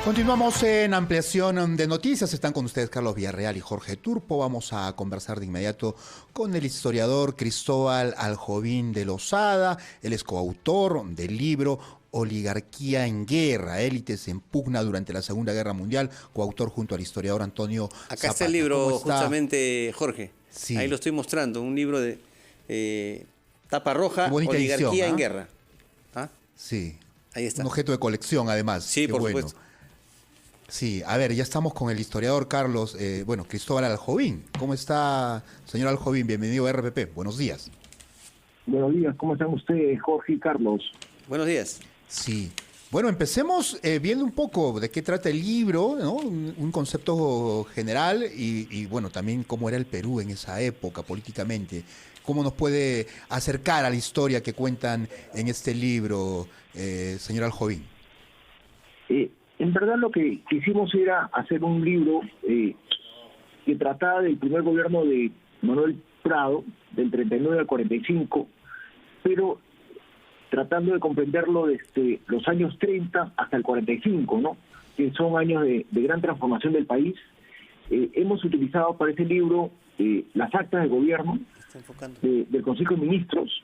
Continuamos en ampliación de noticias. Están con ustedes Carlos Villarreal y Jorge Turpo. Vamos a conversar de inmediato con el historiador Cristóbal Aljovín de Lozada. Él es coautor del libro Oligarquía en Guerra, élites en pugna durante la Segunda Guerra Mundial, coautor junto al historiador Antonio Zapata. Acá está el libro, justamente, Jorge. Sí. Ahí lo estoy mostrando, un libro de tapa roja, Oligarquía edición, en Guerra. ¿Ah? Sí. Ahí está. Un objeto de colección, además. Sí, Qué por bueno. supuesto. Sí, a ver, ya estamos con el historiador Carlos, Cristóbal Aljovín. ¿Cómo está, señor Aljovín? Bienvenido a RPP. Buenos días. Buenos días, ¿cómo están ustedes, Jorge y Carlos? Buenos días. Sí. Bueno, empecemos viendo un poco de qué trata el libro, ¿no? Un concepto general y, bueno, también cómo era el Perú en esa época políticamente. ¿Cómo nos puede acercar a la historia que cuentan en este libro, señor Aljovín? En verdad lo que quisimos era hacer un libro que trataba del primer gobierno de Manuel Prado, del 39 al 45, pero tratando de comprenderlo desde los años 30 hasta el 45, ¿no? Que son años de gran transformación del país. Hemos utilizado para este libro las actas de gobierno del Consejo de Ministros,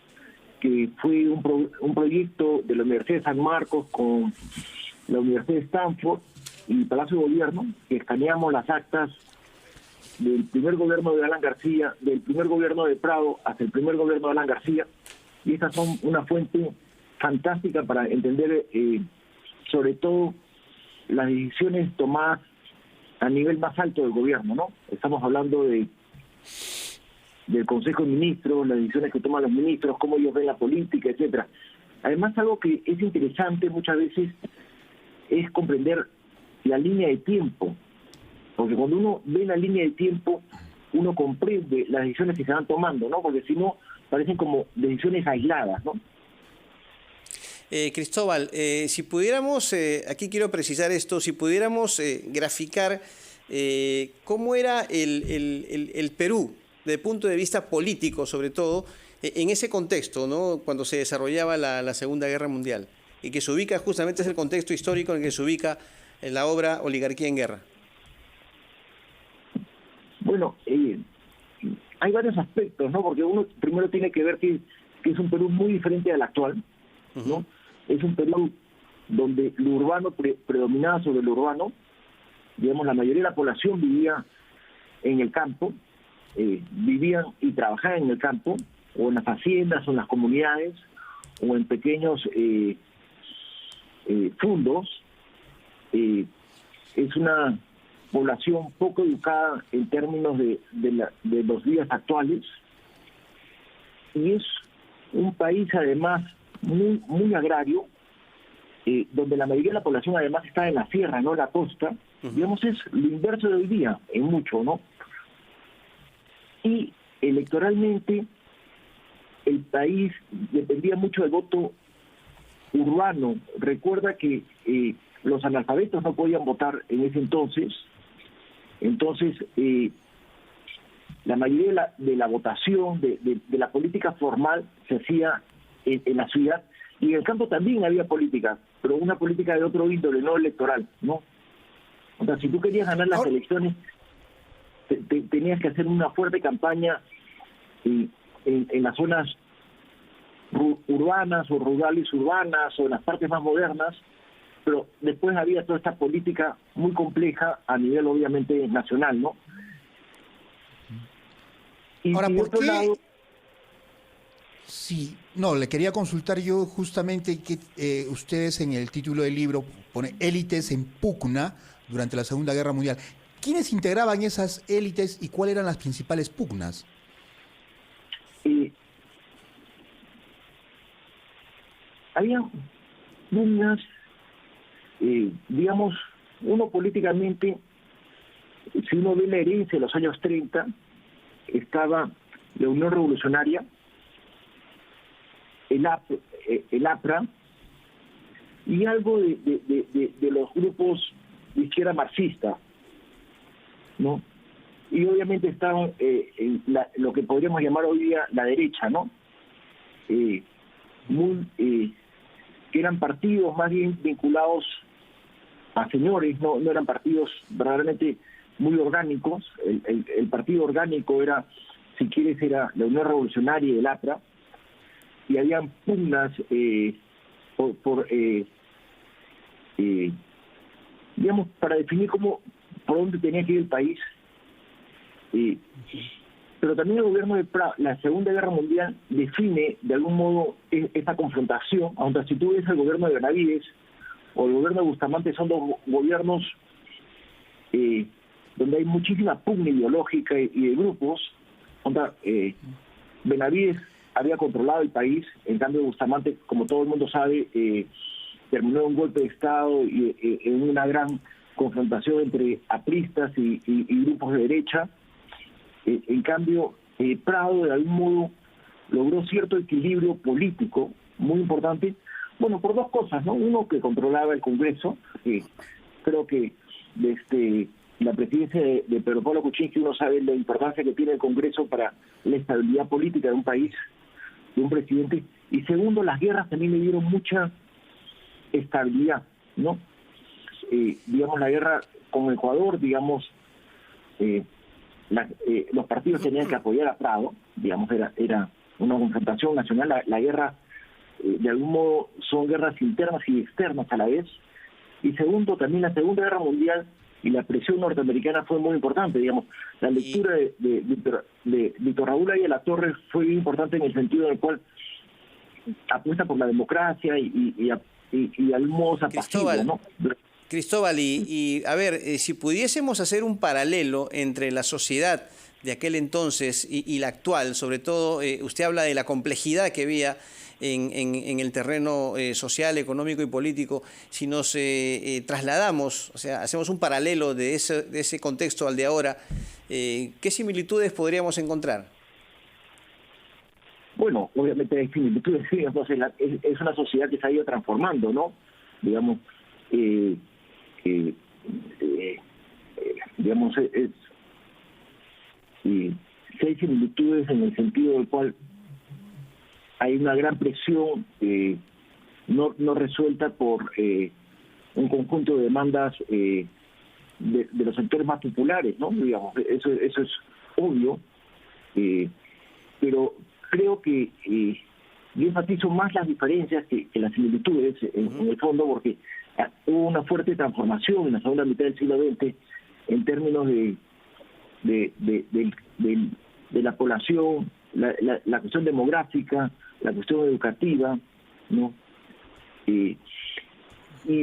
que fue un proyecto de la Universidad de San Marcos con la Universidad de Stanford y Palacio de Gobierno, que escaneamos las actas del primer gobierno de Alan García, del primer gobierno de Prado hasta el primer gobierno de Alan García, y estas son una fuente fantástica para entender sobre todo las decisiones tomadas a nivel más alto del gobierno, ¿no? Estamos hablando del Consejo de Ministros, las decisiones que toman los ministros, cómo ellos ven la política, etcétera. Además, algo que es interesante muchas veces es comprender la línea de tiempo, porque cuando uno ve la línea de tiempo, uno comprende las decisiones que se van tomando, ¿no? Porque si no, parecen como decisiones aisladas, ¿no? Cristóbal, si pudiéramos, aquí quiero precisar esto, si pudiéramos graficar cómo era el Perú, desde el punto de vista político sobre todo, en ese contexto, ¿no? Cuando se desarrollaba la Segunda Guerra Mundial, y que se ubica justamente, es el contexto histórico en el que se ubica en la obra Oligarquía en Guerra. Bueno, hay varios aspectos, ¿no? Porque uno primero tiene que ver que es un Perú muy diferente al actual, ¿no? Es un Perú donde lo urbano predominaba sobre lo urbano. Digamos, la mayoría de la población vivía en el campo, vivían y trabajaban en el campo, o en las haciendas, o en las comunidades, o en pequeños fundos. Es una población poco educada en términos de los días actuales, y es un país además muy agrario, donde la mayoría de la población además está en la sierra, no en la costa. Digamos, es lo inverso de hoy día en mucho, ¿no? Y electoralmente el país dependía mucho del voto urbano. Recuerda que los analfabetos no podían votar en ese entonces. Entonces, la mayoría de la votación, de la política formal, se hacía en la ciudad, y en el campo también había política, pero una política de otro índole, no electoral, ¿no? O sea, si tú querías ganar las elecciones, tenías que hacer una fuerte campaña en las zonas urbanas o rurales urbanas o en las partes más modernas, pero después había toda esta política muy compleja a nivel obviamente nacional, ¿no? Y ahora, ¿por otro qué? lado, Sí, no, le quería consultar yo justamente que ustedes en el título del libro pone élites en pugna durante la Segunda Guerra Mundial. ¿Quiénes integraban esas élites y cuáles eran las principales pugnas? había pugnas, digamos, uno políticamente, si uno ve la herencia de los años 30, estaba la Unión Revolucionaria, el APRA, y algo de los grupos de izquierda marxista, ¿no? Y obviamente estaban lo que podríamos llamar hoy día la derecha, ¿no? Que eran partidos más bien vinculados a señores, no eran partidos verdaderamente muy orgánicos. El partido orgánico era, si quieres, era la Unión Revolucionaria y el APRA, y habían pugnas digamos, para definir por dónde tenía que ir el país. Pero también el gobierno de Prado, la Segunda Guerra Mundial, define de algún modo esta confrontación, aunque si tú ves el gobierno de Benavides o el gobierno de Bustamante, son dos gobiernos donde hay muchísima pugna ideológica y de grupos. Benavides había controlado el país, en cambio Bustamante, como todo el mundo sabe, terminó en un golpe de Estado y en una gran confrontación entre apristas y grupos de derecha. En cambio, Prado de algún modo logró cierto equilibrio político muy importante, bueno, por dos cosas, ¿no? Uno, que controlaba el Congreso. Creo que desde la presidencia de Pedro Pablo Kuczynski uno sabe la importancia que tiene el Congreso para la estabilidad política de un país, de un presidente. Y segundo, las guerras también le dieron mucha estabilidad, ¿no? Digamos, la guerra con Ecuador, digamos, los partidos tenían que apoyar a Prado, digamos, era una confrontación nacional. La guerra, de algún modo, son guerras internas y externas a la vez. Y segundo, también la Segunda Guerra Mundial y la presión norteamericana fue muy importante, digamos. La lectura de Víctor Raúl Ayala Torres fue muy importante en el sentido en el cual apuesta por la democracia y al modo apaciguo, ¿no? Cristóbal, y a ver, si pudiésemos hacer un paralelo entre la sociedad de aquel entonces y la actual, sobre todo, usted habla de la complejidad que había en el terreno social, económico y político. Si nos trasladamos, o sea, hacemos un paralelo de ese contexto al de ahora, ¿qué similitudes podríamos encontrar? Bueno, obviamente hay similitudes, sí, entonces es una sociedad que se ha ido transformando, ¿no? Digamos, si hay similitudes en el sentido del cual hay una gran presión no resuelta por un conjunto de demandas de los sectores más populares, ¿no? Digamos, eso es obvio, pero creo que yo enfatizo más las diferencias que las similitudes en el fondo, porque hubo una fuerte transformación en la segunda mitad del siglo XX en términos de la población, la cuestión demográfica, la cuestión educativa, ¿no? Y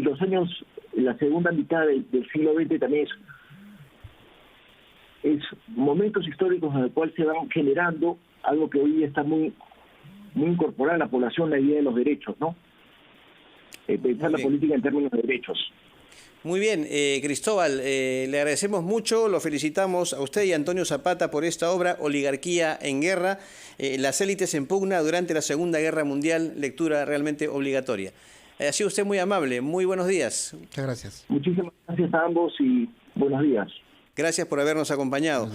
los años, la segunda mitad del siglo XX también es momentos históricos en el cual se van generando algo que hoy día está muy incorporado a la población, la idea de los derechos, ¿no? Pensar la política en términos de derechos. Muy bien, Cristóbal, le agradecemos mucho, lo felicitamos a usted y a Antonio Zapata por esta obra, Oligarquía en Guerra, las élites en pugna durante la Segunda Guerra Mundial, lectura realmente obligatoria. Ha sido usted muy amable, muy buenos días. Muchas gracias. Muchísimas gracias a ambos y buenos días. Gracias por habernos acompañado.